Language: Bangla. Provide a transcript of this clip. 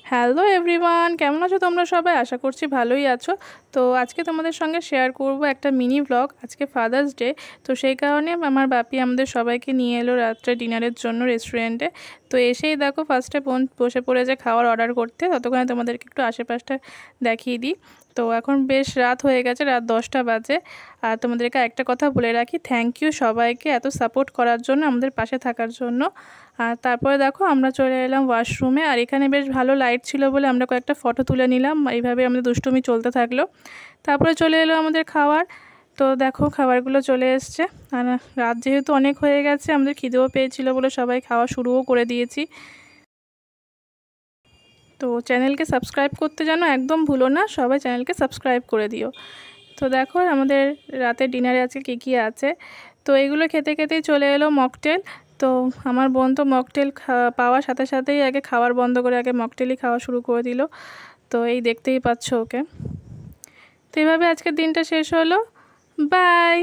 হ্যালো এভরিওয়ান, কেমন আছো তোমরা সবাই? আশা করছি ভালোই আছো। তো আজকে তোমাদের সঙ্গে শেয়ার করব একটা মিনি ব্লগ। আজকে ফাদার্স ডে, তো সেই কারণে আমার বাপি আমাদের সবাইকে নিয়ে এলো রাত্রে ডিনারের জন্য রেস্টুরেন্টে। তো এসেই দেখো ফার্স্টে বসে পড়েছে খাওয়ার অর্ডার করতে। ততক্ষণে তোমাদেরকে একটু আশেপাশটা দেখিয়ে দিই। তো এখন বেশ রাত হয়ে গেছে, রাত 10টা বাজে। আর তোমাদেরকে একটা কথা বলে রাখি, থ্যাংক ইউ সবাইকে এত সাপোর্ট করার জন্য, আমাদের পাশে থাকার জন্য। আর তারপরে দেখো আমরা চলে এলাম ওয়াশরুমে। আর এখানে বেশ ভালো লাইট ছিল বলে আমরা কয়েকটা ফটো তুলে নিলাম। এইভাবে আমাদের দুষ্টুমি চলতে থাকলো। তারপরে চলে এলো আমাদের খাবার। তো দেখো খাবারগুলো চলে এসছে। আর রাত যেহেতু অনেক হয়ে গেছে, আমাদের খিদেও পেয়েছিল বলে সবাই খাওয়া শুরুও করে দিয়েছি। তো চ্যানেলকে সাবস্ক্রাইব করতে যেন একদম ভুলো না, সবাই চ্যানেলকে সাবস্ক্রাইব করে দিও। তো দেখো আমাদের রাতের ডিনারে আজকে কী কী আছে। তো এগুলো খেতে খেতেই চলে এলো মকটেল। তো আমার বোন তো মকটেল পাওয়ার সাথে সাথেই আগে খাওয়ার বন্ধ করে আগে মকটেলই খাওয়া শুরু করে দিল। তো এই দেখতেই পাচ্ছ ওকে। তো এইভাবে আজকের দিনটা শেষ হলো। বাই।